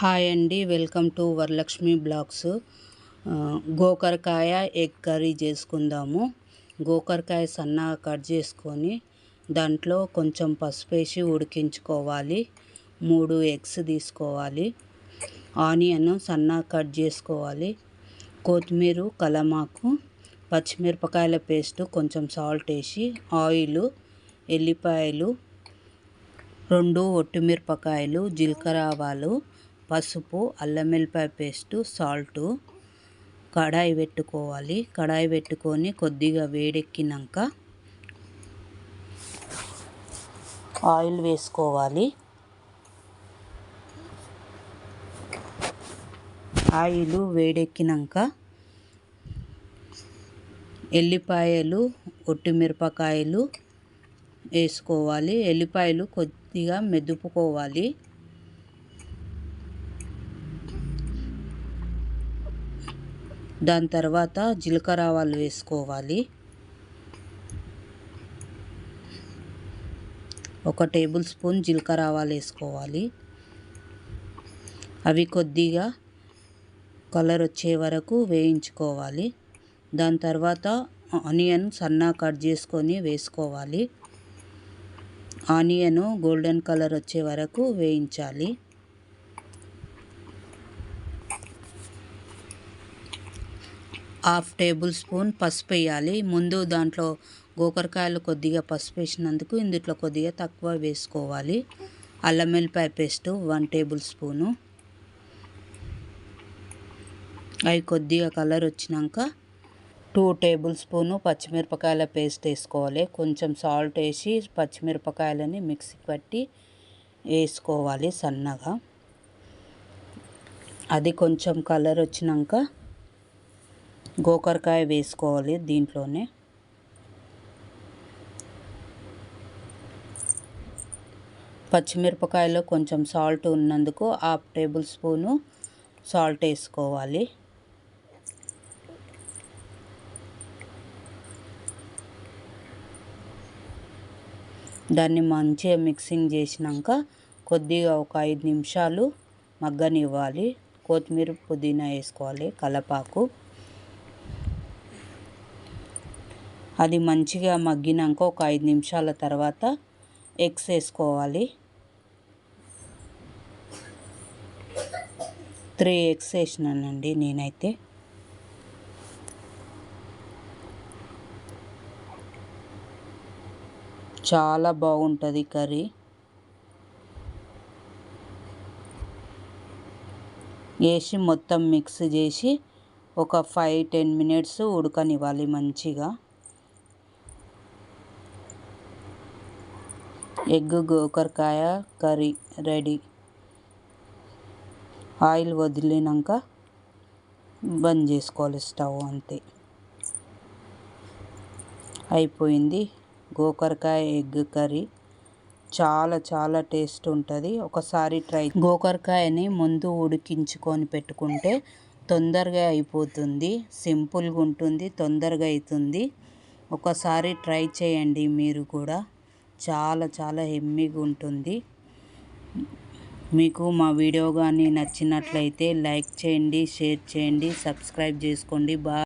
Hi అండి, welcome to Varalakshmi blogs. గోకరకాయ egg curry చేసుకుందాము. గోకరకాయ సన్నగా కట్ చేసుకొని దాంట్లో కొంచెం పసుపు వేసి ఉడికించుకోవాలి. 3 ఎగ్స్ తీసుకోవాలి. ఆనియన్ సన్నగా కట్ చేసుకోవాలి. కొత్తిమీర, కలమాకు, పచ్చిమిరపకాయల పేస్ట్, కొంచెం సాల్ట్ వేసి ఆయిల్, ఎల్లిపాయలు, 2 ఒట్టిమిరపకాయలు, జీలకర్ర, ఆవాలు, పసుపు, అల్లం వెల్లిపాయ పేస్టు, సాల్టు. కడాయి పెట్టుకోవాలి. కడాయి పెట్టుకొని కొద్దిగా వేడెక్కినాక ఆయిల్ వేసుకోవాలి. ఆయిల్ వేడెక్కినాక ఎల్లిపాయలు, ఒట్టిమిరపకాయలు వేసుకోవాలి. ఎల్లిపాయలు కొద్దిగా మెదుపుకోవాలి. దాని తర్వాత జీలకర్ర, ఆవాలు వేసుకోవాలి. 1 టేబుల్ స్పూన్ జీలకర్ర, ఆవాలు వేసుకోవాలి. అవి కొద్దిగా కలర్ వచ్చే వరకు వేయించుకోవాలి. దాని తర్వాత ఆనియన్ సన్నగా కట్ చేసుకొని వేసుకోవాలి. ఆనియన్ గోల్డెన్ కలర్ వచ్చే వరకు వేయించాలి. హాఫ్ టేబుల్ స్పూన్ పసుపు వేయాలి. ముందు దాంట్లో గోకరకాయలు కొద్దిగా పసుపు వేసినందుకు ఇందులో కొద్దిగా తక్కువ వేసుకోవాలి. అల్లం వెల్లిపాయ పేస్ట్ 1 టేబుల్ స్పూను. అవి కొద్దిగా కలర్ వచ్చినాక 2 టేబుల్ స్పూను పచ్చిమిరపకాయల పేస్ట్ వేసుకోవాలి. కొంచెం సాల్ట్ వేసి పచ్చిమిరపకాయలని మిక్సీ పట్టి వేసుకోవాలి సన్నగా. అది కొంచెం కలర్ వచ్చినాక గోకరకాయ వేసుకోవాలి. దీంట్లోనే పచ్చిమిరపకాయలో కొంచెం సాల్ట్ ఉన్నందుకు 1/2 టేబుల్ స్పూను సాల్ట్ వేసుకోవాలి. దాన్ని మంచిగా మిక్సింగ్ చేసినాక కొద్దిగా ఒక 5 నిమిషాలు మగ్గనివ్వాలి. కొత్తిమీర, పుదీనా వేసుకోవాలి, కలపాకు. అది మంచిగా మగ్గినాక ఒక 5 నిమిషాల తర్వాత ఎగ్స్ వేసుకోవాలి. 3 ఎగ్స్ వేసినానండి నేనైతే. చాలా బాగుంటుంది కర్రీ. వేసి మొత్తం మిక్స్ చేసి ఒక 5-10 మినిట్స్ ఉడకనివ్వాలి మంచిగా. ఎగ్ గోకరకాయ కర్రీ రెడీ. ఆయిల్ వదిలినాక బంద్ చేసుకోవాలి స్టవ్, అంతే. అయిపోయింది గోకరకాయ ఎగ్ కర్రీ. చాలా టేస్ట్ ఉంటుంది. ఒకసారి ట్రై. గోకరకాయని ముందు ఉడికించుకొని పెట్టుకుంటే తొందరగా అయిపోతుంది. సింపుల్గా ఉంటుంది, తొందరగా అవుతుంది. ఒకసారి ట్రై చేయండి మీరు కూడా. చాలా యమ్మీగా ఉంటుంది. మీకు మా వీడియో కానీ నచ్చినట్లయితే లైక్ చేయండి, షేర్ చేయండి, సబ్స్క్రైబ్ చేసుకోండి. బాయ్.